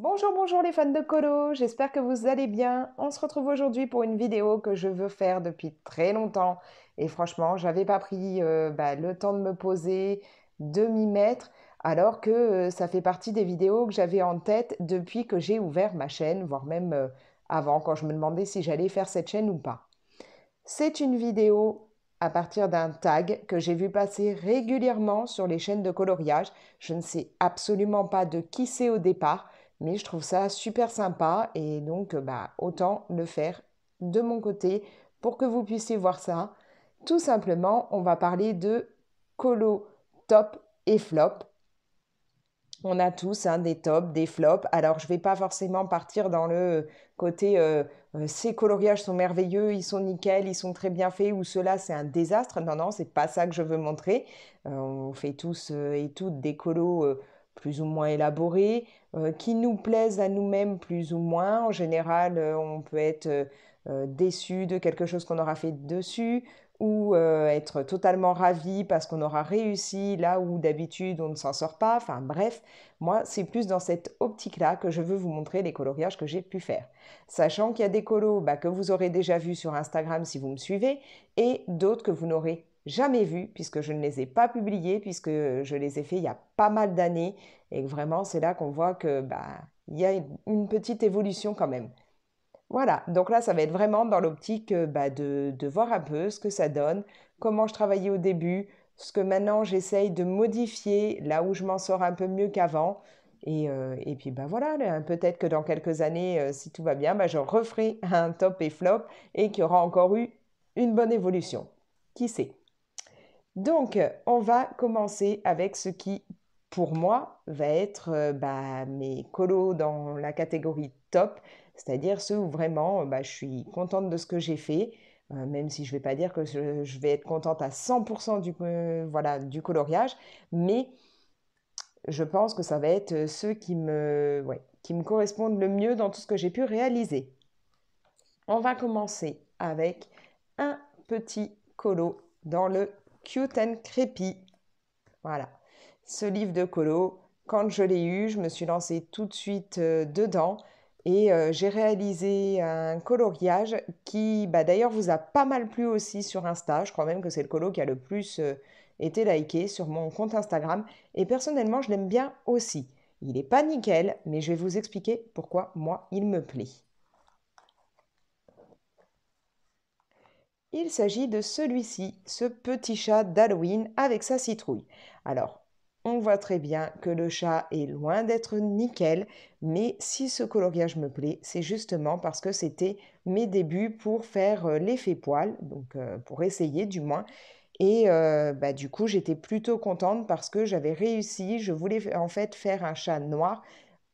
Bonjour, bonjour les fans de colo, j'espère que vous allez bien. On se retrouve aujourd'hui pour une vidéo que je veux faire depuis très longtemps. Et franchement, j'avais pas pris le temps de me poser, de m'y mettre, alors que ça fait partie des vidéos que j'avais en tête depuis que j'ai ouvert ma chaîne, voire même avant, quand je me demandais si j'allais faire cette chaîne ou pas. C'est une vidéo à partir d'un tag que j'ai vu passer régulièrement sur les chaînes de coloriage. Je ne sais absolument pas de qui c'est au départ, mais je trouve ça super sympa et donc autant le faire de mon côté pour que vous puissiez voir ça. Tout simplement, on va parler de colo top et flop. On a tous des tops, des flops. Alors, je ne vais pas forcément partir dans le côté ces coloriages sont merveilleux, ils sont nickel, ils sont très bien faits, ou cela c'est un désastre. Non, non, c'est pas ça que je veux montrer. On fait tous et toutes des colos plus ou moins élaborés, qui nous plaisent à nous-mêmes plus ou moins. En général, on peut être déçu de quelque chose qu'on aura fait dessus, ou être totalement ravi parce qu'on aura réussi là où d'habitude on ne s'en sort pas. Enfin bref, moi c'est plus dans cette optique-là que je veux vous montrer les coloriages que j'ai pu faire. Sachant qu'il y a des colos que vous aurez déjà vus sur Instagram si vous me suivez et d'autres que vous n'aurez jamais vus puisque je ne les ai pas publiés, puisque je les ai faits il y a pas mal d'années et que vraiment c'est là qu'on voit que il y a une petite évolution quand même. Voilà, donc là, ça va être vraiment dans l'optique de voir un peu ce que ça donne, comment je travaillais au début, ce que maintenant j'essaye de modifier, là où je m'en sors un peu mieux qu'avant. Et puis voilà, là, peut-être que dans quelques années, si tout va bien, je referai un top et flop et qu'il y aura encore eu une bonne évolution. Qui sait? Donc, on va commencer avec ce qui, pour moi, va être mes colos dans la catégorie top, c'est-à-dire ceux où vraiment je suis contente de ce que j'ai fait, même si je ne vais pas dire que je vais être contente à 100% du coloriage, mais je pense que ça va être ceux qui me correspondent le mieux dans tout ce que j'ai pu réaliser. On va commencer avec un petit colo dans le Cute and Crépy. Voilà. Ce livre de colo, quand je l'ai eu, je me suis lancée tout de suite dedans et j'ai réalisé un coloriage qui d'ailleurs vous a pas mal plu aussi sur Insta. Je crois même que c'est le colo qui a le plus été liké sur mon compte Instagram et personnellement je l'aime bien aussi. Il n'est pas nickel, mais je vais vous expliquer pourquoi moi il me plaît. Il s'agit de celui-ci, ce petit chat d'Halloween avec sa citrouille. Alors, on voit très bien que le chat est loin d'être nickel, mais si ce coloriage me plaît, c'est justement parce que c'était mes débuts pour faire l'effet poil, donc pour essayer du moins. Et du coup, j'étais plutôt contente parce que j'avais réussi. Je voulais en fait faire un chat noir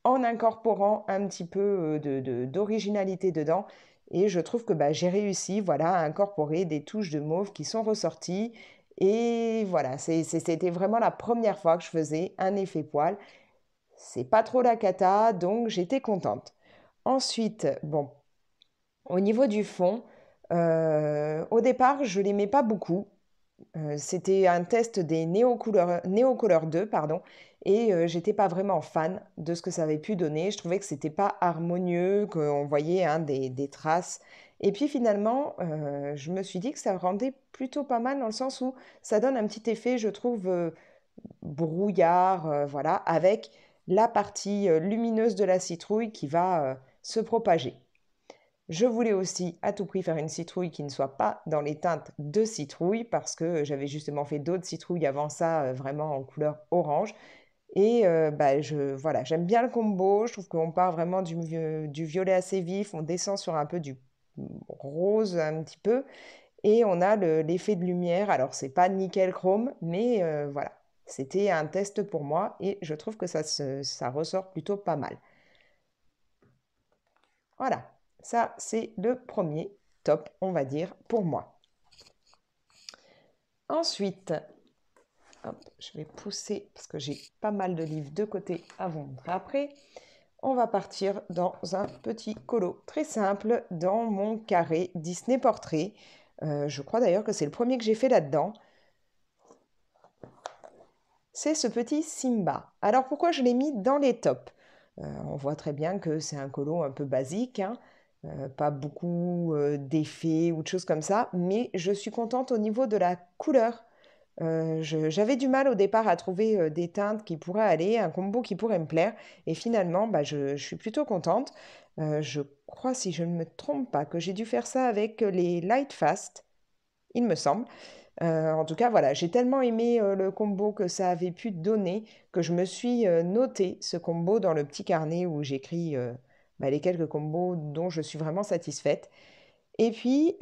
en incorporant un petit peu d'originalité dedans. Et je trouve que j'ai réussi voilà, à incorporer des touches de mauve qui sont ressorties. Et voilà, c'était vraiment la première fois que je faisais un effet poil. C'est pas trop la cata, donc j'étais contente. Ensuite, bon, au niveau du fond, au départ, je l'aimais pas beaucoup. C'était un test des Néocolor 2, pardon, et j'étais pas vraiment fan de ce que ça avait pu donner. Je trouvais que c'était pas harmonieux, qu'on voyait des traces. Et puis finalement, je me suis dit que ça rendait plutôt pas mal dans le sens où ça donne un petit effet, je trouve, brouillard, voilà, avec la partie lumineuse de la citrouille qui va se propager. Je voulais aussi à tout prix faire une citrouille qui ne soit pas dans les teintes de citrouille parce que j'avais justement fait d'autres citrouilles avant ça, vraiment en couleur orange. Et voilà, j'aime bien le combo. Je trouve qu'on part vraiment du violet assez vif, on descend sur un peu du rose un petit peu, et on a l'effet de lumière. Alors c'est pas nickel chrome, mais voilà, c'était un test pour moi et je trouve que ça ressort plutôt pas mal. Voilà, ça c'est le premier top, on va dire, pour moi. Ensuite, hop, je vais pousser parce que j'ai pas mal de livres de côté à vous montrer après. On va partir dans un petit colo très simple dans mon carré Disney Portrait. Je crois d'ailleurs que c'est le premier que j'ai fait là-dedans. C'est ce petit Simba. Alors pourquoi je l'ai mis dans les tops? On voit très bien que c'est un colo un peu basique, hein, pas beaucoup d'effets ou de choses comme ça, mais je suis contente au niveau de la couleur. J'avais du mal au départ à trouver des teintes qui pourraient aller, un combo qui pourrait me plaire, et finalement, bah, je suis plutôt contente. Je crois, si je ne me trompe pas, que j'ai dû faire ça avec les Light Fast, il me semble. En tout cas, voilà, j'ai tellement aimé le combo que ça avait pu donner que je me suis noté ce combo dans le petit carnet où j'écris bah, les quelques combos dont je suis vraiment satisfaite. Et puis,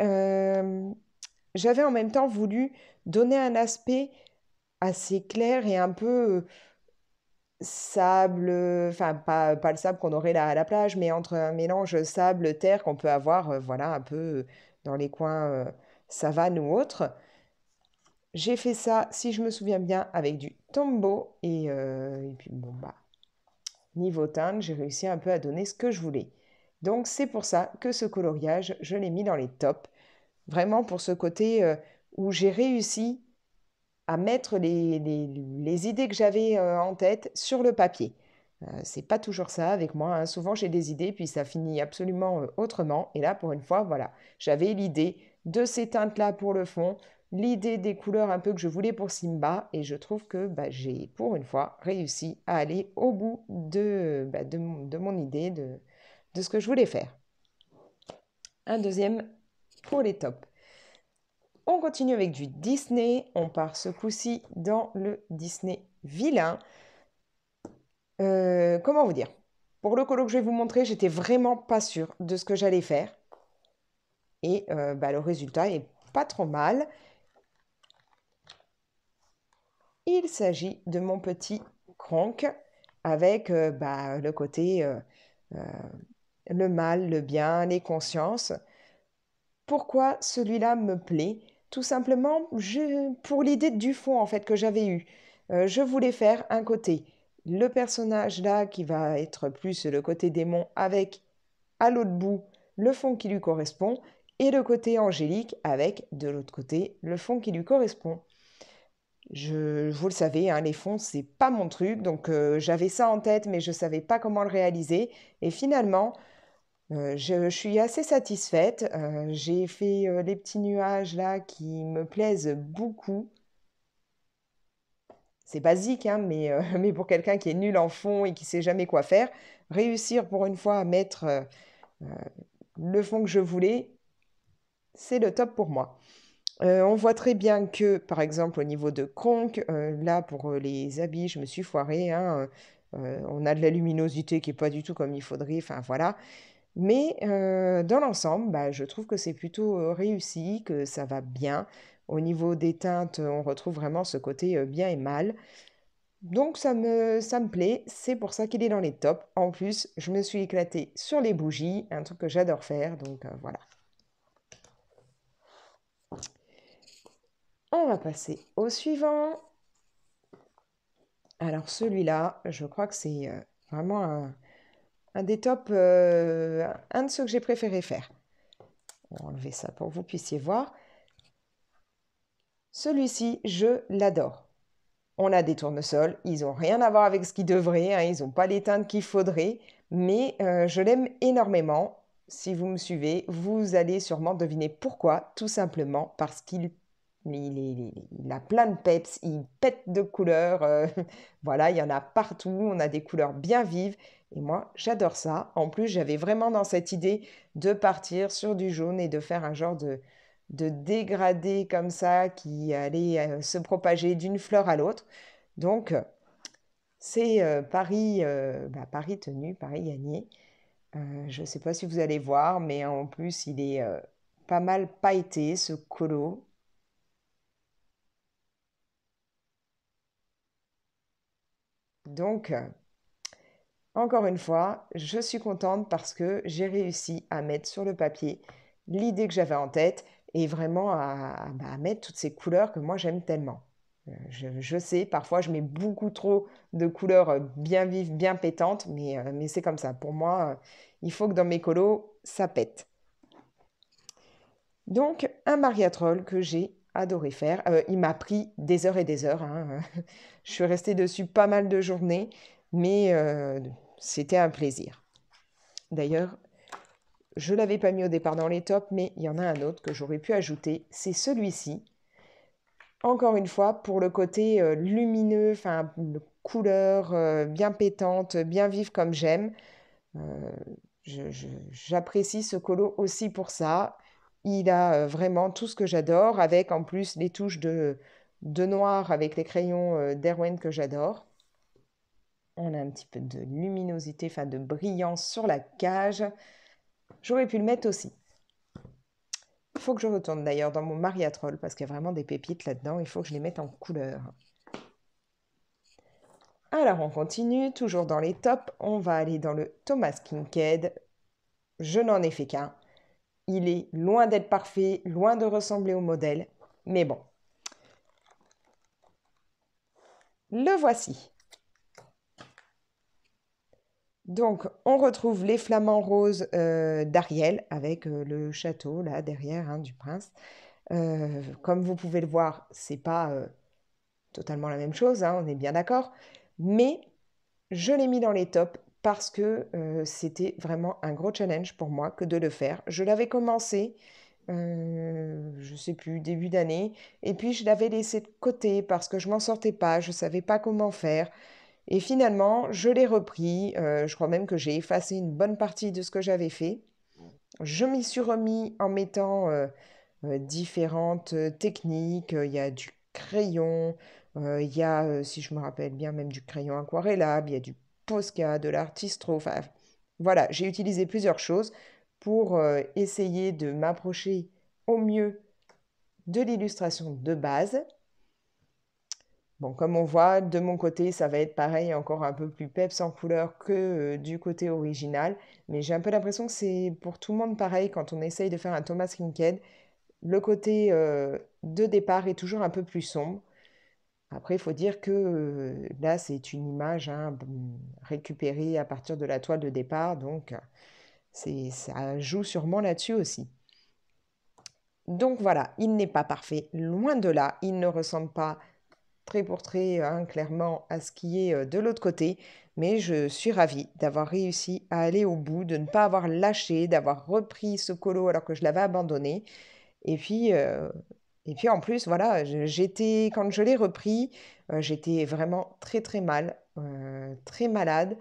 j'avais en même temps voulu donner un aspect assez clair et un peu sable, enfin pas le sable qu'on aurait là à la plage, mais entre un mélange sable-terre qu'on peut avoir, voilà, un peu dans les coins savane ou autre. J'ai fait ça, si je me souviens bien, avec du Tombow et puis bon bah niveau teinte, j'ai réussi un peu à donner ce que je voulais. Donc c'est pour ça que ce coloriage, je l'ai mis dans les tops, vraiment pour ce côté où j'ai réussi à mettre les idées que j'avais en tête sur le papier. C'est pas toujours ça avec moi, hein. Souvent j'ai des idées puis ça finit absolument autrement. Et là, pour une fois, voilà, j'avais l'idée de ces teintes-là pour le fond, l'idée des couleurs un peu que je voulais pour Simba, et je trouve que bah, j'ai pour une fois réussi à aller au bout de mon idée, de ce que je voulais faire. Un deuxième pour les tops. On continue avec du Disney. On part ce coup-ci dans le Disney vilain. Comment vous dire? Pour le colo que je vais vous montrer, j'étais vraiment pas sûre de ce que j'allais faire. Et bah, le résultat est pas trop mal. Il s'agit de mon petit Kronk avec bah, le côté euh, le mal, le bien, les consciences. Pourquoi celui-là me plaît? Tout simplement pour l'idée du fond en fait que j'avais eu. Je voulais faire un côté, le personnage là qui va être plus le côté démon avec à l'autre bout le fond qui lui correspond et le côté angélique avec de l'autre côté le fond qui lui correspond. Vous le savez, hein, les fonds, c'est pas mon truc, donc j'avais ça en tête, mais je savais pas comment le réaliser. Et finalement, je suis assez satisfaite. J'ai fait les petits nuages là qui me plaisent beaucoup. C'est basique, hein, mais, mais pour quelqu'un qui est nul en fond et qui sait jamais quoi faire, réussir pour une fois à mettre le fond que je voulais, c'est le top pour moi. On voit très bien que, par exemple, au niveau de Kronk, là, pour les habits, je me suis foirée, hein, on a de la luminosité qui est pas du tout comme il faudrait, enfin voilà. Mais dans l'ensemble, bah, je trouve que c'est plutôt réussi, que ça va bien. Au niveau des teintes, on retrouve vraiment ce côté bien et mal. Donc ça me plaît, c'est pour ça qu'il est dans les tops. En plus, je me suis éclatée sur les bougies, un truc que j'adore faire, donc voilà. On va passer au suivant. Alors celui-là, je crois que c'est vraiment un des tops, un de ceux que j'ai préféré faire. On va enlever ça pour que vous puissiez voir. Celui-ci, je l'adore. On a des tournesols, ils n'ont rien à voir avec ce qu'ils devraient, hein, ils n'ont pas les teintes qu'il faudrait, mais je l'aime énormément. Si vous me suivez, vous allez sûrement deviner pourquoi. Tout simplement parce il a plein de peps, il pète de couleurs. Voilà, il y en a partout, on a des couleurs bien vives. Et moi, j'adore ça. En plus, j'avais vraiment dans cette idée de partir sur du jaune et de faire un genre de dégradé comme ça qui allait se propager d'une fleur à l'autre. Donc, c'est Paris tenu, Paris gagné. Je ne sais pas si vous allez voir, mais en plus, il est pas mal pailleté, ce colo. Donc, encore une fois, je suis contente parce que j'ai réussi à mettre sur le papier l'idée que j'avais en tête et vraiment à mettre toutes ces couleurs que moi j'aime tellement. Je sais, parfois je mets beaucoup trop de couleurs bien vives, bien pétantes, mais c'est comme ça. Pour moi, il faut que dans mes colos, ça pète. Donc, un mariatrol que j'ai adoré faire. Il m'a pris des heures et des heures, hein. Je suis restée dessus pas mal de journées, mais c'était un plaisir. D'ailleurs, je ne l'avais pas mis au départ dans les tops, mais il y en a un autre que j'aurais pu ajouter. C'est celui-ci. Encore une fois, pour le côté lumineux, enfin, couleur bien pétante, bien vive comme j'aime. Euh, J'apprécie ce colo aussi pour ça. Il a vraiment tout ce que j'adore, avec en plus les touches de noir avec les crayons d'Erwin que j'adore. On a un petit peu de luminosité, enfin de brillance sur la cage. J'aurais pu le mettre aussi. Il faut que je retourne d'ailleurs dans mon Mariatrol parce qu'il y a vraiment des pépites là-dedans. Il faut que je les mette en couleur. Alors on continue, toujours dans les tops. On va aller dans le Thomas Kinkade. Je n'en ai fait qu'un. Il est loin d'être parfait, loin de ressembler au modèle. Mais bon, le voici. Donc, on retrouve les flamants roses d'Ariel avec le château là derrière hein, du prince. Comme vous pouvez le voir, c'est pas totalement la même chose, hein, on est bien d'accord. Mais je l'ai mis dans les tops parce que c'était vraiment un gros challenge pour moi que de le faire. Je l'avais commencé, je sais plus, début d'année, et puis je l'avais laissé de côté parce que je m'en sortais pas, je savais pas comment faire. Et finalement, je l'ai repris. Je crois même que j'ai effacé une bonne partie de ce que j'avais fait. Je m'y suis remis en mettant différentes techniques. Il y a du crayon, il y a, si je me rappelle bien, même du crayon aquarellable, il y a du Posca, de l'artistro. Enfin, voilà, j'ai utilisé plusieurs choses pour essayer de m'approcher au mieux de l'illustration de base. Bon, comme on voit, de mon côté, ça va être pareil, encore un peu plus peps en couleur que du côté original. Mais j'ai un peu l'impression que c'est pour tout le monde pareil quand on essaye de faire un Thomas Kinkade. Le côté de départ est toujours un peu plus sombre. Après, il faut dire que là, c'est une image hein, récupérée à partir de la toile de départ. Donc, ça joue sûrement là-dessus aussi. Donc voilà, il n'est pas parfait, loin de là. Il ne ressemble pas trait pour trait, hein, clairement, à ce qui est de l'autre côté. Mais je suis ravie d'avoir réussi à aller au bout, de ne pas avoir lâché, d'avoir repris ce colo alors que je l'avais abandonné. Et puis, euh, et puis en plus, voilà, quand je l'ai repris, j'étais vraiment très très mal, très malade.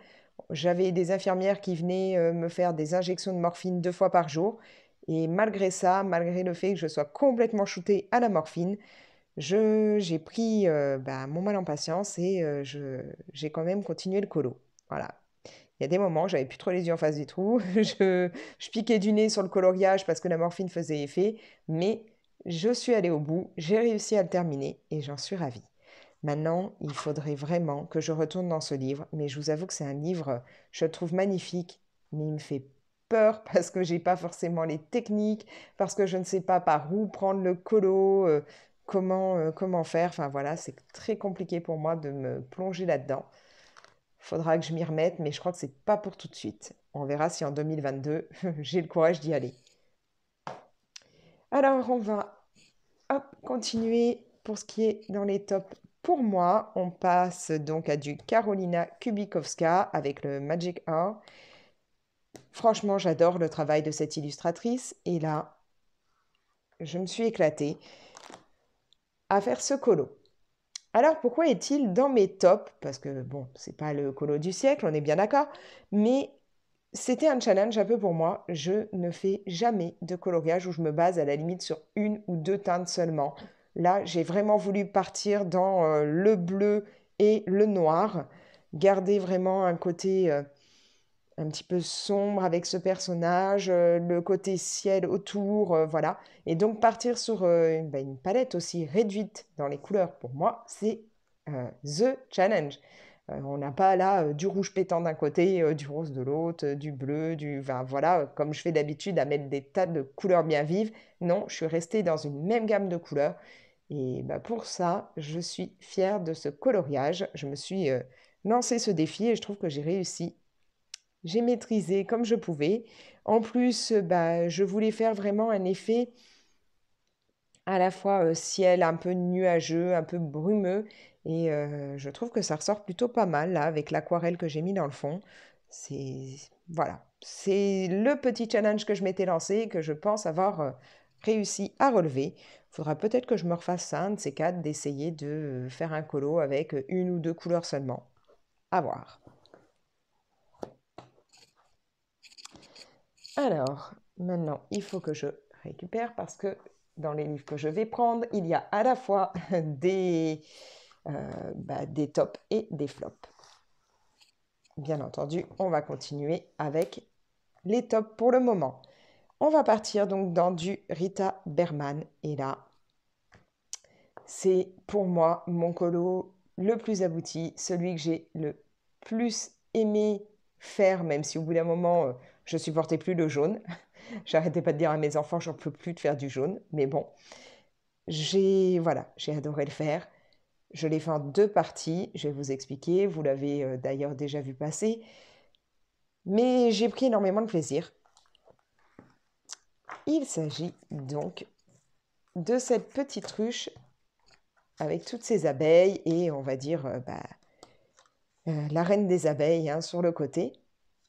J'avais des infirmières qui venaient me faire des injections de morphine 2 fois par jour. Et malgré ça, malgré le fait que je sois complètement shootée à la morphine, j'ai pris bah, mon mal en patience et j'ai quand même continué le colo. Voilà. Il y a des moments, j'avais plus trop les yeux en face du trou. Je piquais du nez sur le coloriage parce que la morphine faisait effet. Mais je suis allée au bout, j'ai réussi à le terminer et j'en suis ravie. Maintenant, il faudrait vraiment que je retourne dans ce livre. Mais je vous avoue que c'est un livre, je le trouve magnifique, mais il me fait peur parce que j'ai pas forcément les techniques, parce que je ne sais pas par où prendre le colo, comment faire. Enfin voilà, c'est très compliqué pour moi de me plonger là-dedans. Faudra que je m'y remette, mais je crois que c'est pas pour tout de suite. On verra si en 2022, j'ai le courage d'y aller. Alors, on va hop, continuer pour ce qui est dans les tops. Pour moi, on passe donc à du Karolina Kubikowska avec le Magic Hour. Franchement, j'adore le travail de cette illustratrice et là, je me suis éclatée à faire ce colo. Alors pourquoi est-il dans mes tops? Parce que bon, c'est pas le colo du siècle, on est bien d'accord, mais c'était un challenge un peu pour moi. Je ne fais jamais de coloriage où je me base à la limite sur une ou deux teintes seulement. Là, j'ai vraiment voulu partir dans le bleu et le noir, garder vraiment un côté un petit peu sombre avec ce personnage, le côté ciel autour, voilà. Et donc partir sur une palette aussi réduite dans les couleurs, pour moi, c'est the challenge. On n'a pas là du rouge pétant d'un côté, du rose de l'autre, du bleu, enfin, voilà, comme je fais d'habitude à mettre des tas de couleurs bien vives. Non, je suis restée dans une même gamme de couleurs. Et bah, pour ça, je suis fière de ce coloriage. Je me suis lancé ce défi et je trouve que j'ai réussi. J'ai maîtrisé comme je pouvais. En plus, bah, je voulais faire vraiment un effet à la fois ciel un peu nuageux, un peu brumeux. Et je trouve que ça ressort plutôt pas mal là avec l'aquarelle que j'ai mis dans le fond. C'est voilà, c'est le petit challenge que je m'étais lancé et que je pense avoir réussi à relever. Il faudra peut-être que je me refasse ça, un de ces quatre, d'essayer de faire un colo avec une ou deux couleurs seulement. À voir. Alors, maintenant, il faut que je récupère parce que dans les livres que je vais prendre, il y a à la fois des tops et des flops. Bien entendu, on va continuer avec les tops pour le moment. On va partir donc dans du Rita Berman. Et là, c'est pour moi mon colo le plus abouti, celui que j'ai le plus aimé faire, même si au bout d'un moment, je supportais plus le jaune. J'arrêtais pas de dire à mes enfants, j'en peux plus de faire du jaune. Mais bon, j'ai adoré le faire. Je l'ai fait en deux parties, je vais vous expliquer. Vous l'avez d'ailleurs déjà vu passer. Mais j'ai pris énormément de plaisir. Il s'agit donc de cette petite ruche avec toutes ces abeilles et on va dire la reine des abeilles hein, sur le côté.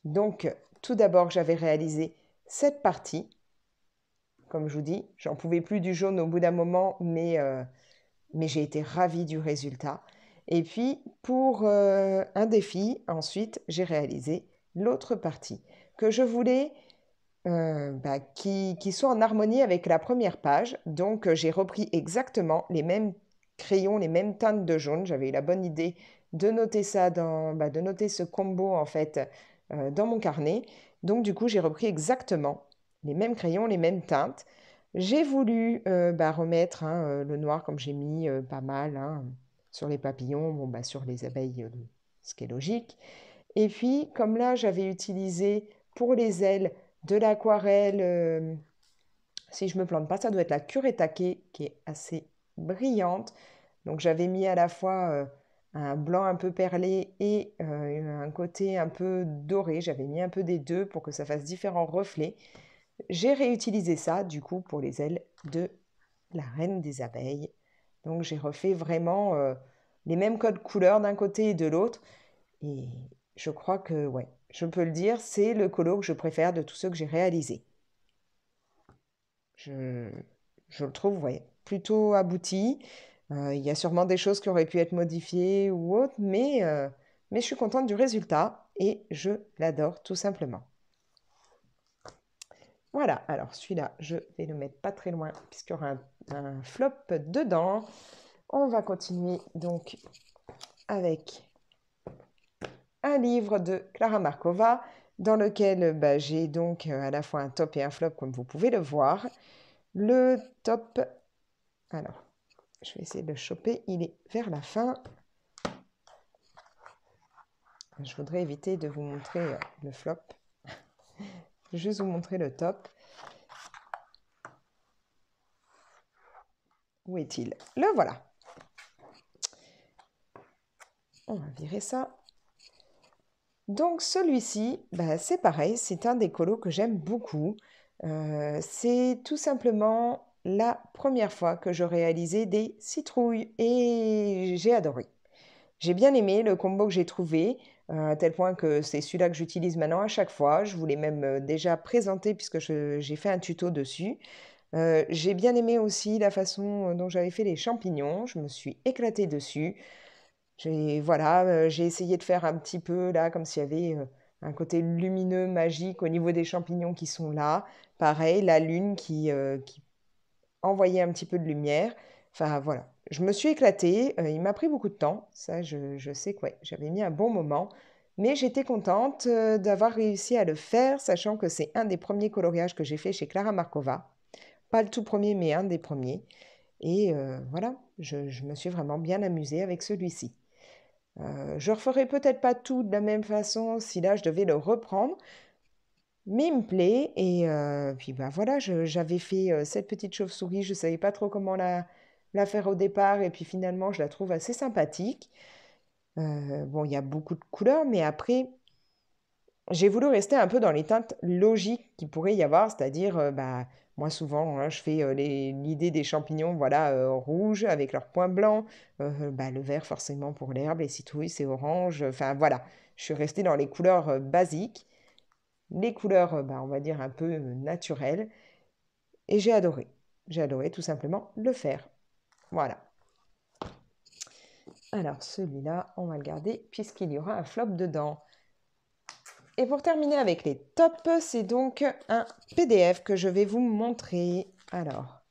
Donc tout d'abord j'avais réalisé cette partie. Comme je vous dis, j'en pouvais plus du jaune au bout d'un moment, mais j'ai été ravie du résultat. Et puis pour un défi, ensuite j'ai réalisé l'autre partie que je voulais qui soit en harmonie avec la première page. Donc, j'ai repris exactement les mêmes crayons, les mêmes teintes de jaune. J'avais eu la bonne idée de noter ça de noter ce combo en fait dans mon carnet. Donc, du coup, j'ai repris exactement les mêmes crayons, les mêmes teintes. J'ai voulu remettre hein, le noir comme j'ai mis pas mal hein, sur les papillons, sur les abeilles, ce qui est logique. Et puis, comme là, j'avais utilisé pour les ailes de l'aquarelle, si je me plante pas, ça doit être la Kuretake qui est assez brillante. Donc, j'avais mis à la fois un blanc un peu perlé et un côté un peu doré. J'avais mis un peu des deux pour que ça fasse différents reflets. J'ai réutilisé ça, du coup, pour les ailes de la reine des abeilles. Donc, j'ai refait vraiment les mêmes codes couleurs d'un côté et de l'autre. Et je crois que, ouais, je peux le dire, c'est le colo que je préfère de tous ceux que j'ai réalisés. Je, je le trouve, ouais, plutôt abouti. Il y a sûrement des choses qui auraient pu être modifiées ou autres, mais je suis contente du résultat et je l'adore tout simplement. Voilà, alors celui-là, je vais le mettre pas très loin puisqu'il y aura un flop dedans. On va continuer donc avec un livre de Clara Markova dans lequel j'ai donc à la fois un top et un flop comme vous pouvez le voir. Le top, alors je vais essayer de le choper, il est vers la fin. Je voudrais éviter de vous montrer le flop. Je vais juste vous montrer le top. Où est-il? Le voilà. On va virer ça. Donc celui-ci, c'est pareil, c'est un des colos que j'aime beaucoup. C'est tout simplement la première fois que je réalisais des citrouilles et j'ai adoré. J'ai bien aimé le combo que j'ai trouvé, à tel point que c'est celui-là que j'utilise maintenant à chaque fois. Je vous l'ai même déjà présenté puisque j'ai fait un tuto dessus. J'ai bien aimé aussi la façon dont j'avais fait les champignons. Je me suis éclatée dessus. J'ai essayé de faire un petit peu là, comme s'il y avait un côté lumineux, magique au niveau des champignons qui sont là. Pareil, la lune qui envoyait un petit peu de lumière. Enfin voilà, je me suis éclatée. Il m'a pris beaucoup de temps. Ça, je sais que ouais, j'avais mis un bon moment. Mais j'étais contente d'avoir réussi à le faire, sachant que c'est un des premiers coloriages que j'ai fait chez Clara Markova. Pas le tout premier, mais un des premiers. Et voilà, je me suis vraiment bien amusée avec celui-ci. Je referai peut-être pas tout de la même façon si là je devais le reprendre, mais il me plaît. Et puis voilà, j'avais fait cette petite chauve-souris, je ne savais pas trop comment la faire au départ, et puis finalement je la trouve assez sympathique. Bon, il y a beaucoup de couleurs, mais après, j'ai voulu rester un peu dans les teintes logiques qu'il pourrait y avoir, c'est-à-dire Moi, souvent, hein, je fais l'idée des champignons, voilà, rouges avec leurs points blancs, bah, le vert forcément pour l'herbe, les citrouilles, c'est orange. Enfin, voilà, je suis restée dans les couleurs basiques, les couleurs, bah, on va dire, un peu naturelles, et j'ai adoré. J'ai adoré tout simplement le faire. Voilà. Alors, celui-là, on va le garder puisqu'il y aura un flop dedans. Et pour terminer avec les tops, c'est donc un PDF que je vais vous montrer. Alors,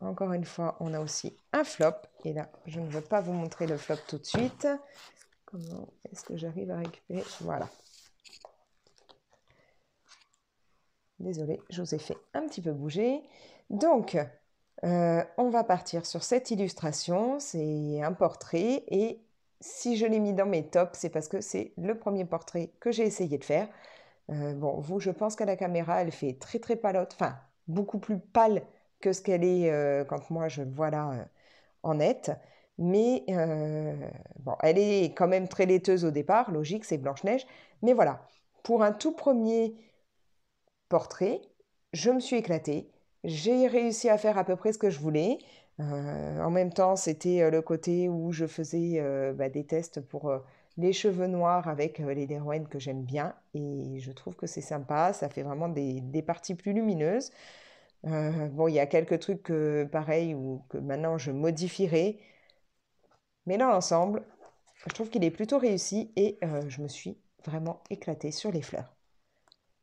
encore une fois, on a aussi un flop. Et là, je ne veux pas vous montrer le flop tout de suite. Comment est-ce que j'arrive à récupérer? Voilà. Désolée, je vous ai fait un petit peu bouger. Donc, on va partir sur cette illustration. C'est un portrait. Et si je l'ai mis dans mes tops, c'est parce que c'est le premier portrait que j'ai essayé de faire. Bon, vous, je pense qu'à la caméra, elle fait très très pâlotte, enfin, beaucoup plus pâle que ce qu'elle est quand moi je le vois là en net. Mais bon, elle est quand même très laiteuse au départ, logique, c'est Blanche-Neige. Mais voilà, pour un tout premier portrait, je me suis éclatée. J'ai réussi à faire à peu près ce que je voulais. En même temps, c'était le côté où je faisais bah, des tests pour les cheveux noirs avec les Derwent que j'aime bien. Et je trouve que c'est sympa, ça fait vraiment des parties plus lumineuses. Bon, il y a quelques trucs pareils ou que maintenant je modifierai. Mais dans l'ensemble, je trouve qu'il est plutôt réussi et je me suis vraiment éclatée sur les fleurs.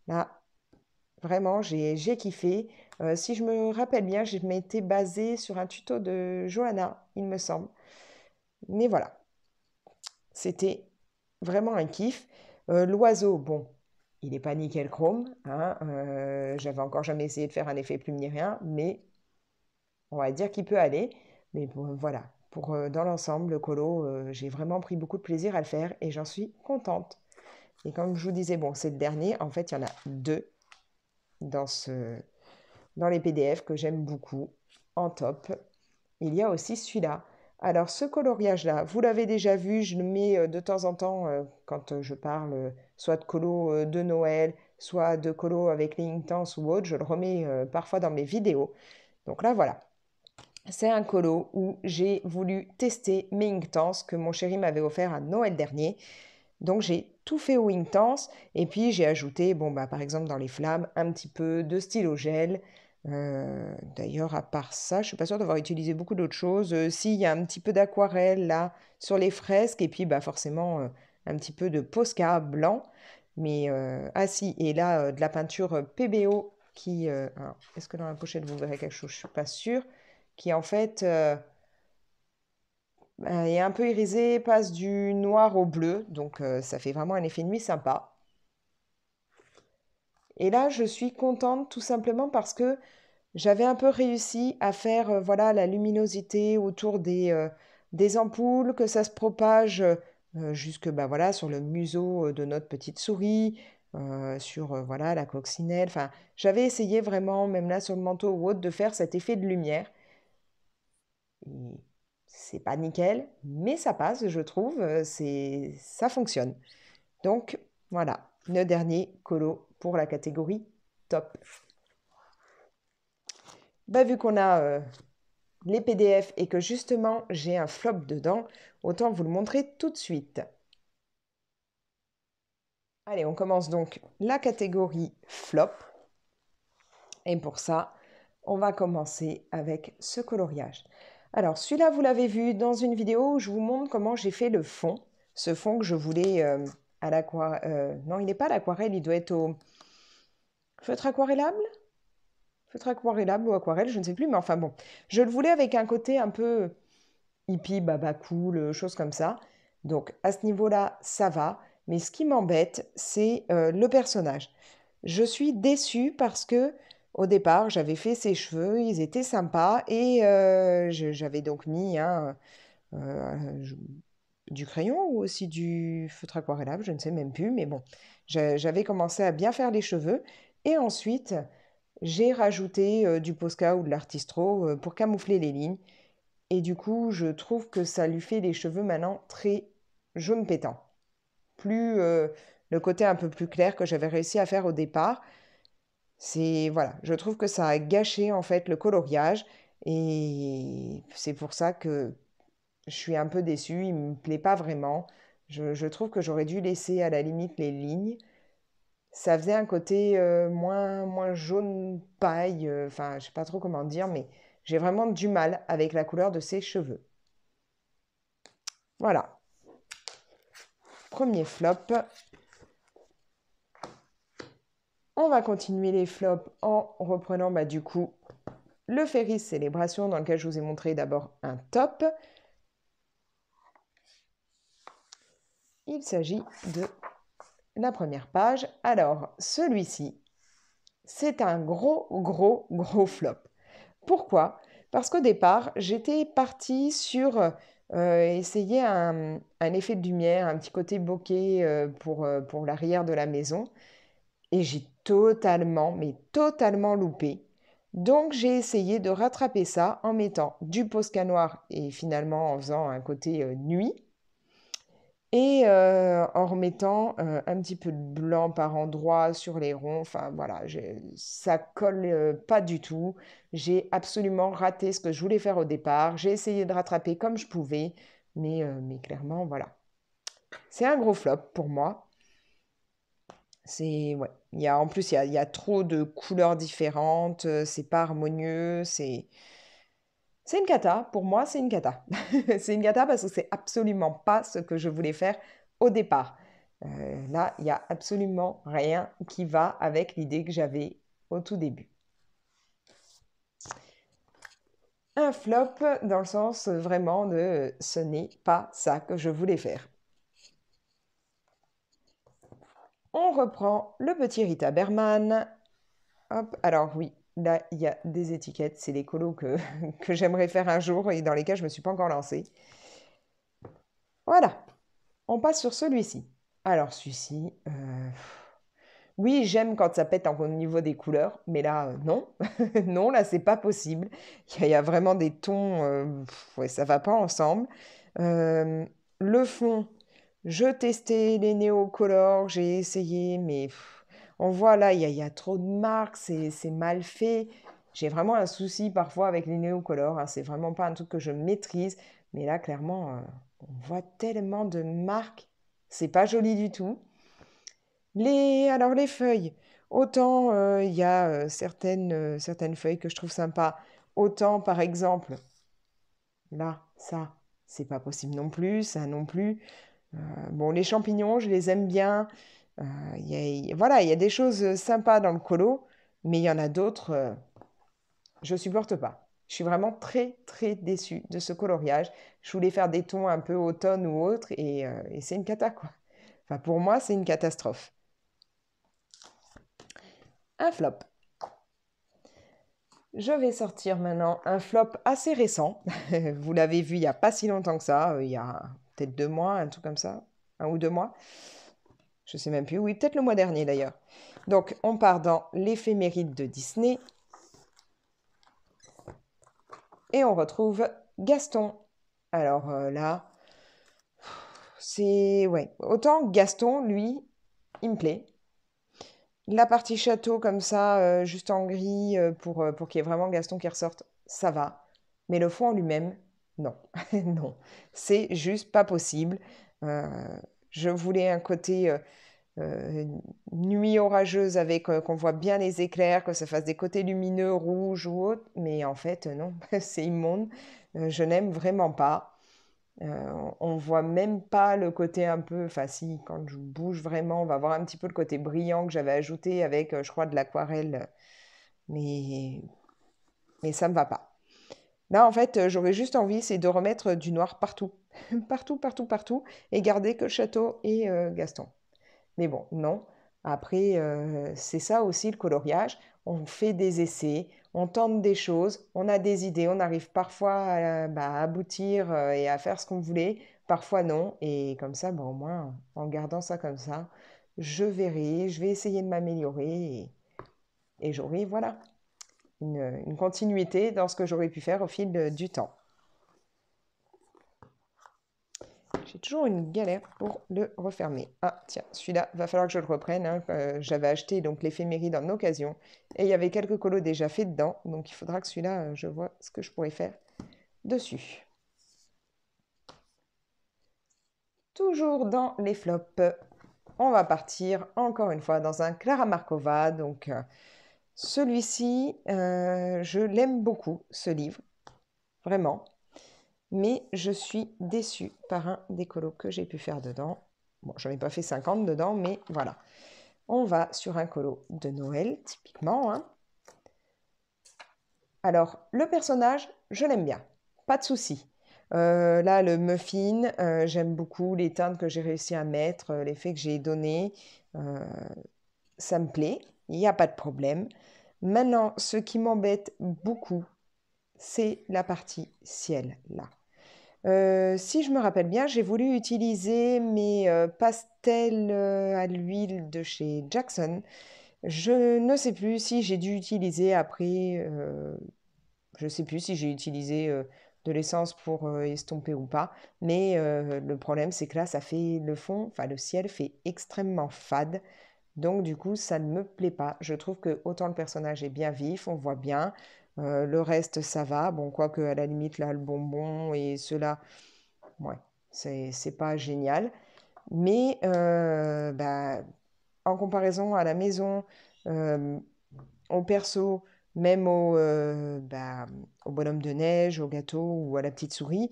Là, vraiment, j'ai kiffé. Si je me rappelle bien, je m'étais basée sur un tuto de Johanna, il me semble. Mais voilà, c'était vraiment un kiff. L'oiseau, bon, il n'est pas nickel chrome, hein, j'avais encore jamais essayé de faire un effet plume ni rien, mais on va dire qu'il peut aller. Mais bon, voilà, pour dans l'ensemble, le colo, j'ai vraiment pris beaucoup de plaisir à le faire et j'en suis contente. Et comme je vous disais, bon, c'est le dernier. En fait, il y en a deux dans dans les PDF que j'aime beaucoup en top. Il y a aussi celui-là. Alors, ce coloriage-là, vous l'avez déjà vu, je le mets de temps en temps quand je parle soit de colo de Noël, soit de colo avec les Inktense ou autre. Je le remets parfois dans mes vidéos. Donc là, voilà. C'est un colo où j'ai voulu tester mes Inktense que mon chéri m'avait offert à Noël dernier. Donc j'ai tout fait au Inktense et puis j'ai ajouté, bon bah par exemple dans les flammes, un petit peu de stylo gel. D'ailleurs, à part ça, je suis pas sûre d'avoir utilisé beaucoup d'autres choses. Si, il y a un petit peu d'aquarelle là sur les fresques et puis bah forcément un petit peu de Posca blanc. Mais ah si, et là de la peinture PBO qui, alors, est-ce que dans la pochette vous verrez quelque chose? Je suis pas sûre. Qui en fait est un peu irisé, passe du noir au bleu, donc ça fait vraiment un effet nuit sympa. Et là, je suis contente tout simplement parce que j'avais un peu réussi à faire voilà, la luminosité autour des ampoules, que ça se propage jusque bah, voilà, sur le museau de notre petite souris, sur voilà, la coccinelle. Enfin, j'avais essayé vraiment, même là sur le manteau ou autre, de faire cet effet de lumière. Et c'est pas nickel, mais ça passe, je trouve, ça fonctionne. Donc voilà, le dernier colo pour la catégorie top. Bah, vu qu'on a les PDF et que justement j'ai un flop dedans, autant vous le montrer tout de suite. Allez, on commence donc la catégorie flop. Et pour ça, on va commencer avec ce coloriage. Alors celui-là, vous l'avez vu dans une vidéo où je vous montre comment j'ai fait le fond. Ce fond que je voulais à l'aquarelle. Non, il n'est pas à l'aquarelle, il doit être au feutre aquarellable? Feutre aquarellable ou aquarelle, je ne sais plus, mais enfin bon. Je le voulais avec un côté un peu hippie, baba cool, chose comme ça. Donc à ce niveau-là, ça va. Mais ce qui m'embête, c'est le personnage. Je suis déçue parce que au départ, j'avais fait ses cheveux, ils étaient sympas et j'avais donc mis je- du crayon ou aussi du feutre aquarellable, je ne sais même plus, mais bon, j'avais commencé à bien faire les cheveux et ensuite j'ai rajouté du Posca ou de l'artistro pour camoufler les lignes. Et du coup, je trouve que ça lui fait les cheveux maintenant très jaune pétant. Plus le côté un peu plus clair que j'avais réussi à faire au départ. Voilà, je trouve que ça a gâché en fait le coloriage et c'est pour ça que je suis un peu déçue, il me plaît pas vraiment. Je trouve que j'aurais dû laisser à la limite les lignes. Ça faisait un côté moins jaune paille, enfin je sais pas trop comment dire, mais j'ai vraiment du mal avec la couleur de ses cheveux. Voilà, premier flop. On va continuer les flops en reprenant bah, du coup le Ferris Célébration dans lequel je vous ai montré d'abord un top. Il s'agit de la première page. Alors, celui-ci, c'est un gros flop. Pourquoi? Parce qu'au départ, j'étais partie sur essayer un effet de lumière, un petit côté bokeh pour l'arrière de la maison. Et j'ai mais totalement loupé. Donc j'ai essayé de rattraper ça en mettant du Posca noir et finalement en faisant un côté nuit. Et en remettant un petit peu de blanc par endroits sur les ronds. Enfin voilà, ça colle pas du tout. J'ai absolument raté ce que je voulais faire au départ. J'ai essayé de rattraper comme je pouvais, mais clairement, voilà. C'est un gros flop pour moi. Ouais. En plus, il y a trop de couleurs différentes, c'est pas harmonieux, c'est une cata. Pour moi, c'est une cata. C'est une cata parce que c'est absolument pas ce que je voulais faire au départ. Là, il y a absolument rien qui va avec l'idée que j'avais au tout début. Un flop dans le sens vraiment de ce n'est pas ça que je voulais faire. On reprend le petit Rita Berman. Hop, alors oui, là, il y a des étiquettes, c'est les colos que j'aimerais faire un jour et dans lesquels je ne me suis pas encore lancée. Voilà, on passe sur celui-ci. Alors celui-ci, oui, j'aime quand ça pète au niveau des couleurs, mais là, non. Non, là, c'est pas possible. Il y a vraiment des tons, ouais, ça va pas ensemble. Euh, le fond, je testais les néocolores, j'ai essayé, mais on voit là, il y a trop de marques, c'est mal fait. J'ai vraiment un souci parfois avec les néocolores, hein, c'est vraiment pas un truc que je maîtrise, mais là, clairement, on voit tellement de marques, c'est pas joli du tout. Alors les feuilles, autant il y a certaines feuilles que je trouve sympas, autant par exemple, là, ça, c'est pas possible non plus, ça non plus. Bon, les champignons, je les aime bien. Voilà, il y a des choses sympas dans le colo, mais il y en a d'autres, je supporte pas. Je suis vraiment très déçue de ce coloriage. Je voulais faire des tons un peu automne ou autre, et c'est une cata, quoi. Enfin, pour moi, c'est une catastrophe. Un flop. Je vais sortir maintenant un flop assez récent. Vous l'avez vu il n'y a pas si longtemps que ça, il y a peut-être 2 mois, un truc comme ça, 1 ou 2 mois. Je sais même plus. Oui, peut-être le mois dernier d'ailleurs. Donc, on part dans l'éphéméride de Disney et on retrouve Gaston. Alors là, ouais. Autant Gaston, lui, il me plaît. La partie château comme ça, juste en gris, pour qu'il y ait vraiment Gaston qui ressorte, ça va. Mais le fond en lui-même, non. Non. C'est juste pas possible. Euh, je voulais un côté euh, nuit orageuse avec qu'on voit bien les éclairs, que ça fasse des côtés lumineux, rouges ou autres. Mais en fait, non, c'est immonde. Je n'aime vraiment pas. On voit même pas le côté un peu, enfin si, quand je bouge vraiment, on va voir un petit peu le côté brillant que j'avais ajouté avec, je crois, de l'aquarelle, mais, mais ça me va pas. Là, en fait, j'aurais juste envie, c'est de remettre du noir partout, partout, et garder que le château et Gaston. Mais bon, non. Après, c'est ça aussi le coloriage. On fait des essais, on tente des choses, on a des idées, on arrive parfois à aboutir et à faire ce qu'on voulait, parfois non. Et comme ça, bon, au moins, en gardant ça comme ça, je verrai, je vais essayer de m'améliorer et j'aurai, voilà, une continuité dans ce que j'aurais pu faire au fil du temps. J'ai toujours une galère pour le refermer. Ah, tiens, celui-là, va falloir que je le reprenne, hein. J'avais acheté donc l'éphéméride en occasion et il y avait quelques colos déjà faits dedans. Donc il faudra que celui-là, je vois ce que je pourrais faire dessus. Toujours dans les flops, on va partir encore une fois dans un Clara Markova. Donc celui-ci, je l'aime beaucoup, ce livre, vraiment. Mais je suis déçue par un des colos que j'ai pu faire dedans. Bon, j'en ai pas fait 50 dedans, mais voilà. On va sur un colo de Noël, typiquement, hein. Alors, le personnage, je l'aime bien, pas de souci. Là, le muffin, j'aime beaucoup les teintes que j'ai réussi à mettre, l'effet que j'ai donné, ça me plaît, il n'y a pas de problème. Maintenant, ce qui m'embête beaucoup, c'est la partie ciel, là. Si je me rappelle bien, j'ai voulu utiliser mes pastels à l'huile de chez Jackson. Je ne sais plus si j'ai dû utiliser après, je ne sais plus si j'ai utilisé de l'essence pour estomper ou pas. Mais le problème, c'est que là, ça fait le fond, enfin le ciel fait extrêmement fade. Donc du coup, ça ne me plaît pas. Je trouve que autant le personnage est bien vif, on voit bien. Le reste, ça va. Bon, quoique à la limite, là, le bonbon et ceux-là, ouais, c'est pas génial. Mais bah, en comparaison à la maison, euh, au perso, même au bonhomme de neige, au gâteau ou à la petite souris,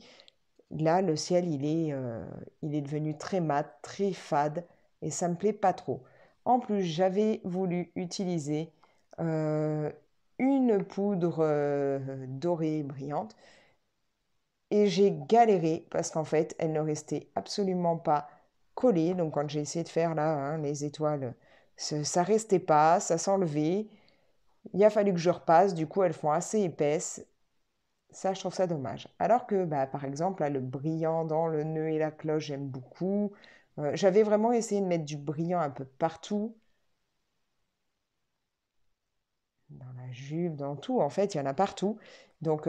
là, le ciel, il est devenu très mat, très fade, et ça me plaît pas trop. En plus, j'avais voulu utiliser euh, une poudre dorée brillante, et j'ai galéré parce qu'en fait, elle ne restait absolument pas collée. Donc, quand j'ai essayé de faire là, hein, les étoiles, ça restait pas, ça s'enlevait. Il a fallu que je repasse, du coup, elles font assez épaisses. Ça, je trouve ça dommage. Alors que, bah, par exemple, là, le brillant dans le nœud et la cloche, j'aime beaucoup. J'avais vraiment essayé de mettre du brillant un peu partout, dans la jupe, dans tout. En fait, il y en a partout. Donc,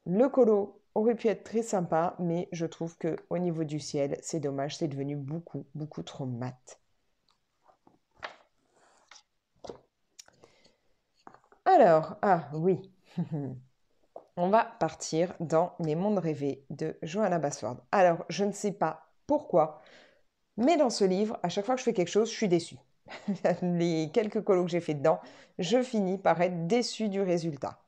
le colo aurait pu être très sympa, mais je trouve que au niveau du ciel, c'est dommage, c'est devenu beaucoup, beaucoup trop mat. Alors, ah oui, on va partir dans Les Mondes rêvés de Johanna Basford. Alors, je ne sais pas pourquoi, mais dans ce livre, à chaque fois que je fais quelque chose, je suis déçue. Les quelques colos que j'ai fait dedans, je finis par être déçue du résultat.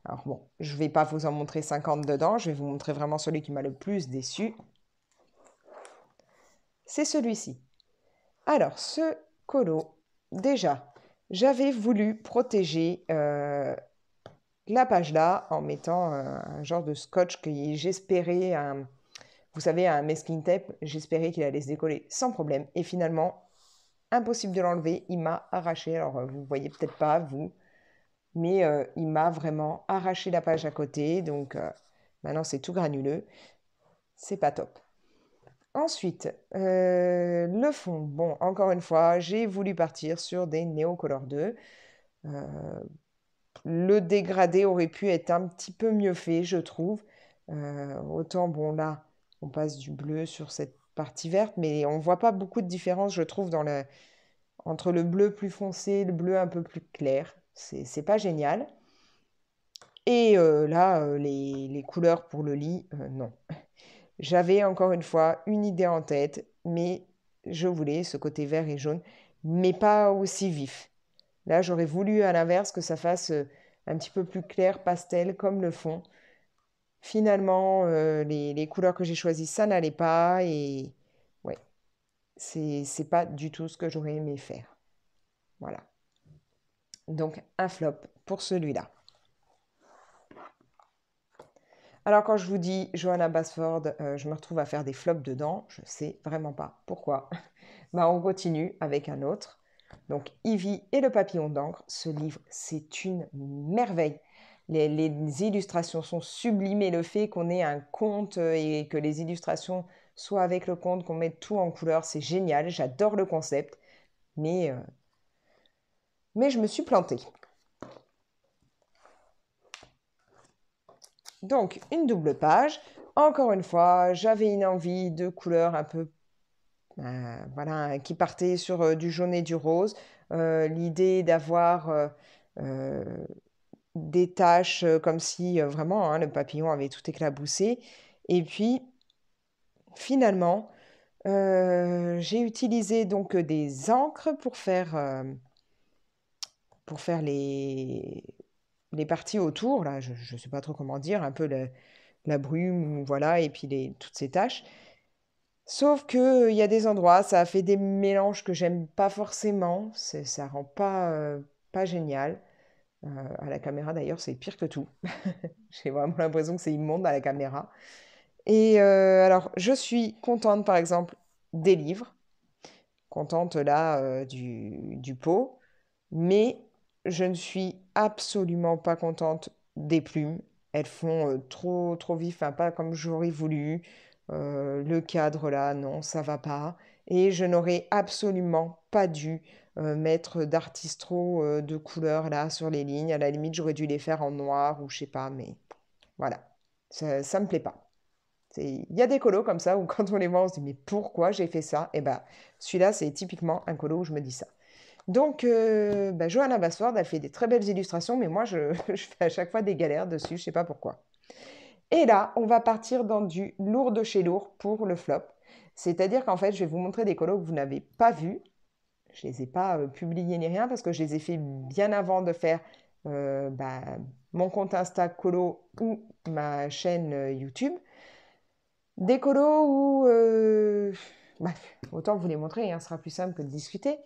Alors bon, je ne vais pas vous en montrer 50 dedans, je vais vous montrer vraiment celui qui m'a le plus déçu. C'est celui-ci. Alors, ce colo, déjà, j'avais voulu protéger la page là en mettant un genre de scotch que j'espérais, vous savez, un masking tape, j'espérais qu'il allait se décoller sans problème. Et finalement, impossible de l'enlever, il m'a arraché. Alors, vous voyez peut-être pas, vous, mais il m'a vraiment arraché la page à côté. Donc, maintenant, c'est tout granuleux. C'est pas top. Ensuite, le fond. Bon, encore une fois, j'ai voulu partir sur des Neocolor 2. Euh, le dégradé aurait pu être un petit peu mieux fait, je trouve. Autant, bon, là, on passe du bleu sur cette partie verte, mais on ne voit pas beaucoup de différence, je trouve, entre le bleu plus foncé et le bleu un peu plus clair. C'est pas génial. Et là, les couleurs pour le lit, non. J'avais encore une fois une idée en tête, mais je voulais ce côté vert et jaune, mais pas aussi vif. Là, j'aurais voulu à l'inverse que ça fasse un petit peu plus clair, pastel, comme le fond. Finalement, les couleurs que j'ai choisies, ça n'allait pas et ouais, c'est pas du tout ce que j'aurais aimé faire. Voilà. Donc, un flop pour celui-là. Alors, quand je vous dis Johanna Basford, je me retrouve à faire des flops dedans, je sais vraiment pas pourquoi. Bah, on continue avec un autre. Donc, Ivy et le papillon d'encre. Ce livre, c'est une merveille. Les illustrations sont sublimes et le fait qu'on ait un conte et que les illustrations soient avec le conte, qu'on mette tout en couleur, c'est génial. J'adore le concept, mais, euh, mais je me suis plantée. Donc, une double page. Encore une fois, j'avais une envie de couleur un peu, voilà, qui partait sur du jaune et du rose. L'idée d'avoir euh, des taches comme si vraiment hein, le papillon avait tout éclaboussé. Et puis finalement, j'ai utilisé donc des encres pour faire les parties autour. Là, je ne sais pas trop comment dire, un peu la brume, voilà, et puis toutes ces taches. Sauf que il y a des endroits, ça a fait des mélanges que j'aime pas forcément. Ça rend pas génial. À la caméra d'ailleurs, c'est pire que tout. J'ai vraiment l'impression que c'est immonde à la caméra. Et alors, je suis contente, par exemple, des livres, contente là du pot, mais je ne suis absolument pas contente des plumes. Elles font trop vif, enfin, pas comme j'aurais voulu. Le cadre là, non, ça va pas. Et je n'aurais absolument pas dû mettre d'artistro de couleur là sur les lignes. À la limite, j'aurais dû les faire en noir ou je sais pas, mais voilà, ça me plaît pas. Il y a des colos comme ça où quand on les voit, on se dit mais pourquoi j'ai fait ça? Et ben celui-là, c'est typiquement un colo où je me dis ça. Donc, bah, Johanna Basford, elle fait des très belles illustrations, mais moi, je fais à chaque fois des galères dessus, je sais pas pourquoi. Et là, on va partir dans du lourd de chez lourd pour le flop. C'est-à-dire qu'en fait, je vais vous montrer des colos que vous n'avez pas vus. Je les ai pas publiés ni rien parce que je les ai fait bien avant de faire bah, mon compte Insta colo ou ma chaîne YouTube. Des colos où, bref, autant vous les montrer, hein, ce sera plus simple que de discuter.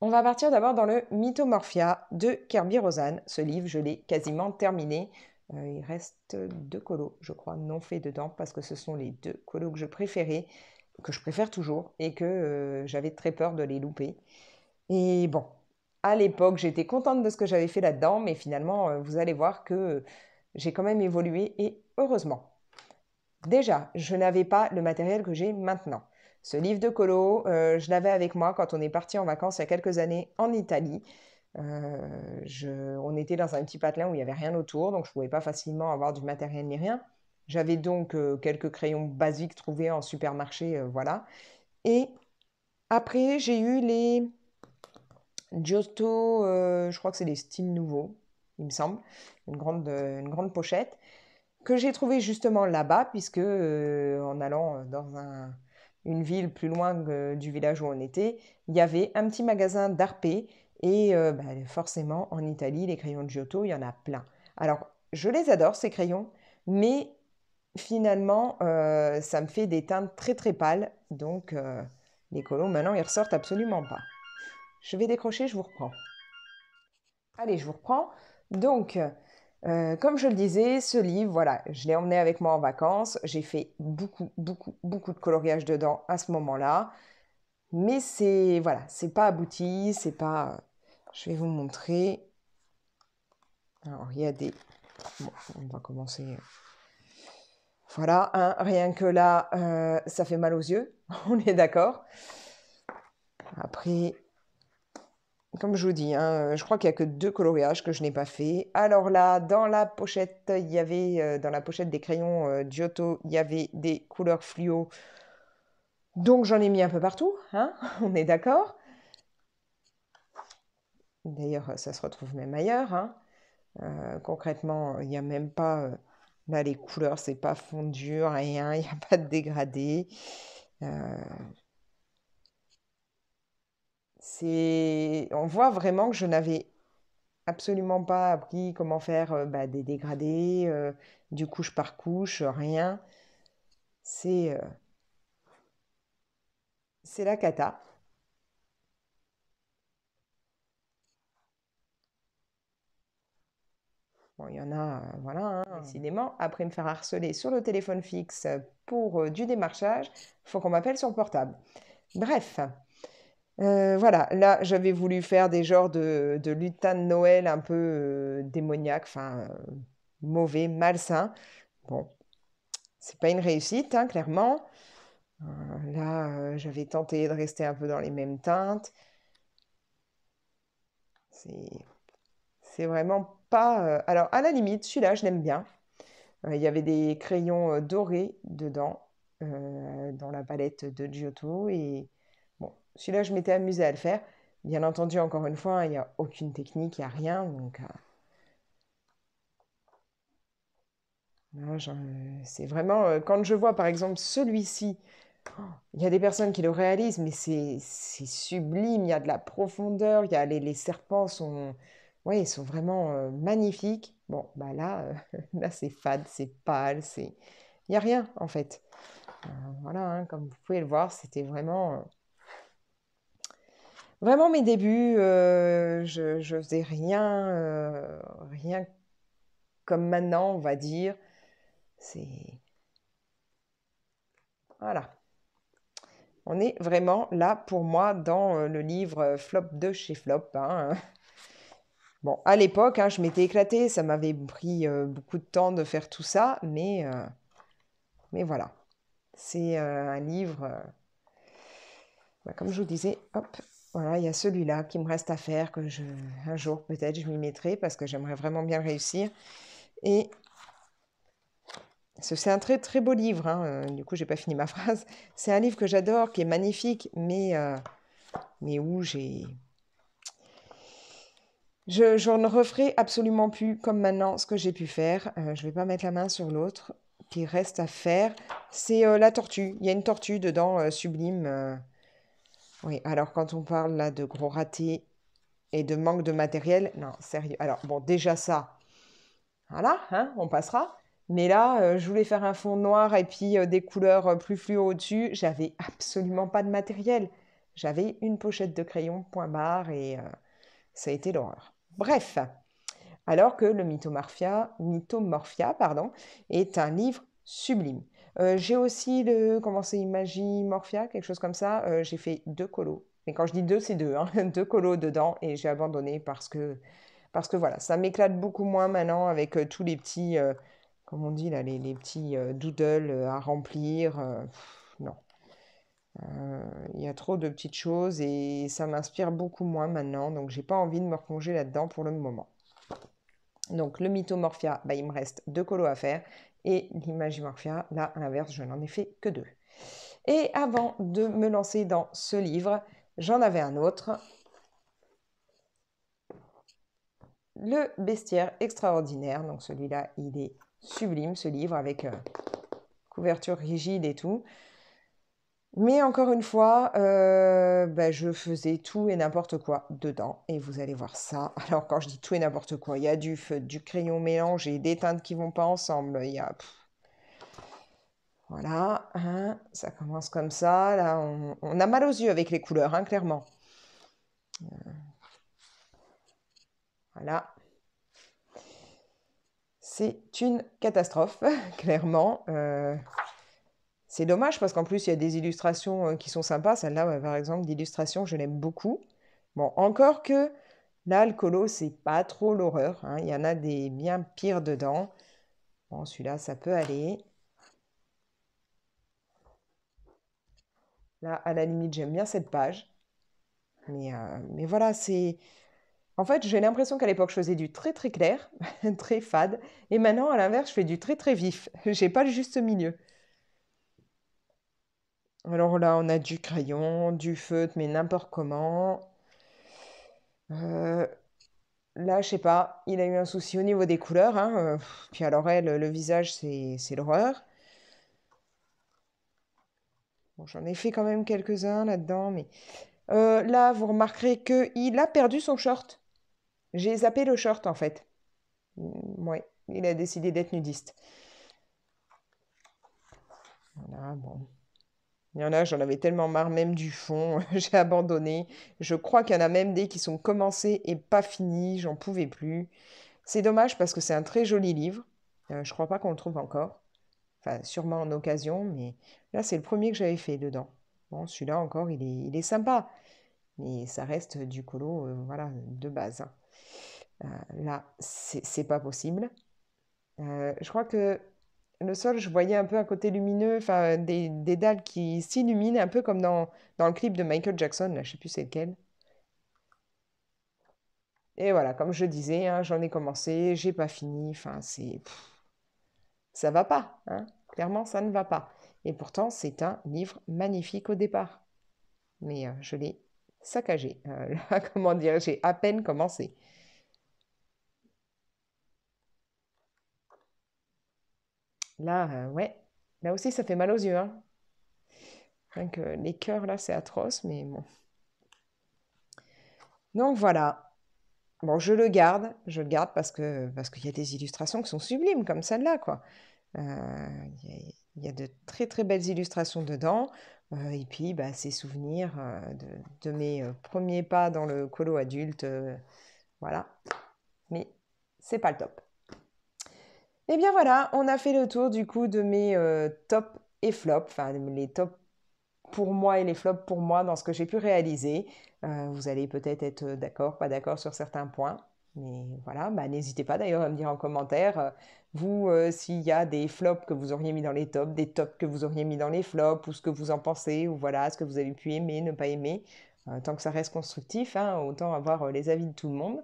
On va partir d'abord dans le Mythomorphia de Kirby Rosanne. Ce livre, je l'ai quasiment terminé. Il reste deux colos, je crois, non faits dedans, parce que ce sont les deux colos que je préférais, que je préfère toujours, et que j'avais très peur de les louper. Et bon, à l'époque, j'étais contente de ce que j'avais fait là-dedans, mais finalement, vous allez voir que j'ai quand même évolué, et heureusement. Déjà, je n'avais pas le matériel que j'ai maintenant. Ce livre de colo, je l'avais avec moi quand on est parti en vacances il y a quelques années en Italie. On était dans un petit patelin où il n'y avait rien autour, donc je ne pouvais pas facilement avoir du matériel ni rien. J'avais donc quelques crayons basiques trouvés en supermarché, voilà. Et après, j'ai eu les Giotto, je crois que c'est des styles nouveaux, il me semble, une grande pochette que j'ai trouvé justement là-bas, puisque en allant dans une ville plus loin du village où on était, il y avait un petit magasin d'Arpé, et bah, forcément en Italie, les crayons de Giotto, il y en a plein. Alors, je les adore, ces crayons, mais finalement, ça me fait des teintes très très pâles, donc les colos, maintenant, ils ressortent absolument pas. Je vais décrocher, je vous reprends. Allez, je vous reprends. Donc, comme je le disais, ce livre, voilà, je l'ai emmené avec moi en vacances. J'ai fait beaucoup de coloriage dedans à ce moment-là. Mais c'est, voilà, c'est pas abouti, c'est pas... Je vais vous montrer. Alors, il y a des... Bon, on va commencer. Voilà, hein, rien que là, ça fait mal aux yeux. On est d'accord. Après, comme je vous dis, hein, je crois qu'il n'y a que deux coloriages que je n'ai pas fait. Alors là, dans la pochette, il y avait, dans la pochette des crayons Giotto, il y avait des couleurs fluo. Donc j'en ai mis un peu partout, hein, on est d'accord. D'ailleurs, ça se retrouve même ailleurs, hein. Concrètement, il n'y a même pas... là, les couleurs, c'est pas fondu, rien, il n'y a pas de dégradé. Euh, On voit vraiment que je n'avais absolument pas appris comment faire bah, des dégradés, du couche par couche, rien. C'est c'est la cata. Bon, il y en a, voilà, hein, décidément. Après me faire harceler sur le téléphone fixe pour du démarchage, il faut qu'on m'appelle sur le portable. Bref, voilà, là j'avais voulu faire des genres de lutins de Noël un peu démoniaques, enfin mauvais, malsains. Bon, c'est pas une réussite, hein, clairement. Là, j'avais tenté de rester un peu dans les mêmes teintes. C'est c'est vraiment pas. Alors, à la limite, celui-là, je l'aime bien. Il y avait des crayons dorés dedans, dans la palette de Giotto. Et bon, celui-là, je m'étais amusée à le faire. Bien entendu, encore une fois, hein, il n'y a aucune technique, il n'y a rien. Donc, là, c'est vraiment, quand je vois par exemple celui-ci, il y a des personnes qui le réalisent, mais c'est sublime, il y a de la profondeur, il y a les serpents sont, ouais, ils sont vraiment magnifiques. Bon, bah là, là c'est fade, c'est pâle, il n'y a rien en fait. Voilà, hein, comme vous pouvez le voir, c'était vraiment mes débuts. Je faisais rien, rien comme maintenant, on va dire. C'est, voilà. On est vraiment là pour moi dans le livre Flop de chez Flop, hein. Bon, à l'époque, hein, je m'étais éclatée, ça m'avait pris beaucoup de temps de faire tout ça, mais voilà. C'est un livre, bah, comme je vous disais, hop, voilà, il y a celui-là qui me reste à faire, un jour peut-être je m'y mettrai parce que j'aimerais vraiment bien le réussir. Et c'est un très très beau livre, hein, du coup j'ai pas fini ma phrase. C'est un livre que j'adore, qui est magnifique, mais où je ne referai absolument plus comme maintenant ce que j'ai pu faire. Je vais pas mettre la main sur l'autre. Qui reste à faire, c'est la tortue. Il y a une tortue dedans, sublime. Oui, alors quand on parle là de gros ratés et de manque de matériel, non, sérieux. Alors bon, déjà ça, voilà, hein, on passera. Mais là, je voulais faire un fond noir et puis des couleurs plus fluo au-dessus. J'avais absolument pas de matériel. J'avais une pochette de crayon, point barre, et ça a été l'horreur. Bref, alors que le Mythomorphia, pardon, est un livre sublime. J'ai aussi comment c'est, Imagimorphia, quelque chose comme ça. J'ai fait 2 colos. Et quand je dis deux, c'est deux, hein, 2 colos dedans et j'ai abandonné parce que voilà, ça m'éclate beaucoup moins maintenant avec tous les petits, comme on dit là, les petits doodles à remplir. Non. Il y a trop de petites choses et ça m'inspire beaucoup moins maintenant, donc j'ai pas envie de me replonger là-dedans pour le moment. Donc le Mythomorphia, bah, il me reste 2 colos à faire. Et l'Imagimorphia, là, à l'inverse, je n'en ai fait que 2. Et avant de me lancer dans ce livre, j'en avais un autre. Le Bestiaire extraordinaire. Donc celui-là, il est sublime, ce livre, avec couverture rigide et tout. Mais encore une fois, bah, je faisais tout et n'importe quoi dedans. Et vous allez voir ça. Alors quand je dis tout et n'importe quoi, il y a du feu, du crayon mélangé, des teintes qui vont pas ensemble. Il y a... Voilà, hein, ça commence comme ça. Là, on a mal aux yeux avec les couleurs, hein, clairement. Voilà, c'est une catastrophe, clairement. C'est dommage parce qu'en plus, il y a des illustrations qui sont sympas. Celle-là, ouais, par exemple, d'illustration, je l'aime beaucoup. Bon, encore que là, le colo, c'est pas trop l'horreur, hein. Il y en a des bien pires dedans. Bon, celui-là, ça peut aller. Là, à la limite, j'aime bien cette page. Mais voilà, c'est... En fait, j'ai l'impression qu'à l'époque, je faisais du très très clair, très fade. Et maintenant, à l'inverse, je fais du très très vif. J'ai pas le juste milieu. Alors là, on a du crayon, du feutre, mais n'importe comment. Euh, Là, je sais pas, il a eu un souci au niveau des couleurs, hein. Puis alors elle, le visage, c'est l'horreur. Bon, j'en ai fait quand même quelques-uns là-dedans, mais là, vous remarquerez que il a perdu son short. J'ai zappé le short en fait. Ouais, il a décidé d'être nudiste. Voilà, bon. Il y en a, j'en avais tellement marre même du fond, j'ai abandonné. Je crois qu'il y en a même des qui sont commencés et pas finis, j'en pouvais plus. C'est dommage parce que c'est un très joli livre. Je crois pas qu'on le trouve encore. Enfin, sûrement en occasion, mais là, c'est le premier que j'avais fait dedans. Bon, celui-là encore, il est sympa, mais ça reste du colo, voilà, de base, hein. Là, c'est pas possible. Je crois que le sol, je voyais un peu un côté lumineux, enfin, des dalles qui s'illuminent, un peu comme dans le clip de Michael Jackson, là, je sais plus c'est lequel. Et voilà, comme je disais, hein, j'en ai commencé, j'ai pas fini, enfin, ça va pas, hein. Clairement, ça ne va pas. Et pourtant, c'est un livre magnifique au départ. Mais je l'ai saccagé. Là, comment dire, j'ai à peine commencé. Là, ouais, là aussi, ça fait mal aux yeux, hein. Rien que les cœurs, là, c'est atroce, mais bon. Donc voilà. Bon, je le garde parce qu'il y a des illustrations qui sont sublimes, comme celle-là, quoi. Il y a de très très belles illustrations dedans. Et puis, bah, ces souvenirs de mes premiers pas dans le colo adulte. Voilà. Mais c'est pas le top. Et bien voilà, on a fait le tour du coup de mes tops et flops, enfin les tops pour moi et les flops pour moi dans ce que j'ai pu réaliser. Vous allez peut-être être d'accord, pas d'accord sur certains points, mais voilà, bah, n'hésitez pas d'ailleurs à me dire en commentaire, vous, s'il y a des flops que vous auriez mis dans les tops, des tops que vous auriez mis dans les flops, ou ce que vous en pensez, ou voilà, ce que vous avez pu aimer, ne pas aimer. Tant que ça reste constructif, hein, autant avoir les avis de tout le monde.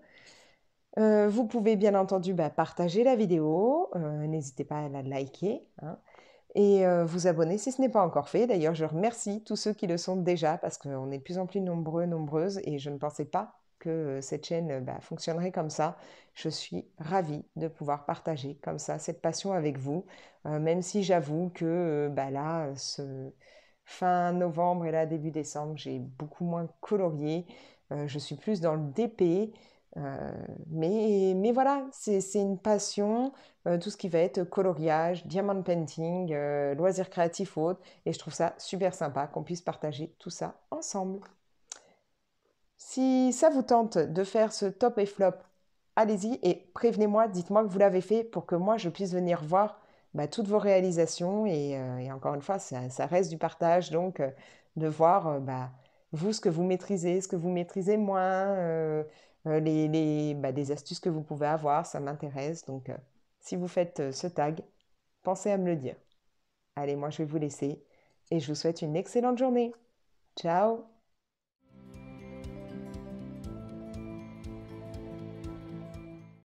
Vous pouvez bien entendu bah, partager la vidéo, n'hésitez pas à la liker, hein, et vous abonner si ce n'est pas encore fait. D'ailleurs, je remercie tous ceux qui le sont déjà parce qu'on est de plus en plus nombreux, nombreuses, et je ne pensais pas que cette chaîne bah, fonctionnerait comme ça. Je suis ravie de pouvoir partager comme ça cette passion avec vous, même si j'avoue que bah, là, ce fin novembre et là, début décembre, j'ai beaucoup moins colorié. Je suis plus dans le DP. Mais voilà, c'est une passion, tout ce qui va être coloriage, diamond painting, loisirs créatifs ou autres. Et je trouve ça super sympa qu'on puisse partager tout ça ensemble. Si ça vous tente de faire ce top et flop, allez-y et prévenez-moi, dites-moi que vous l'avez fait pour que moi je puisse venir voir bah, toutes vos réalisations. Et encore une fois, ça reste du partage, donc de voir bah, vous ce que vous maîtrisez, ce que vous maîtrisez moins, bah, des astuces que vous pouvez avoir, ça m'intéresse. Donc si vous faites ce tag, pensez à me le dire. Allez, moi je vais vous laisser et je vous souhaite une excellente journée. Ciao!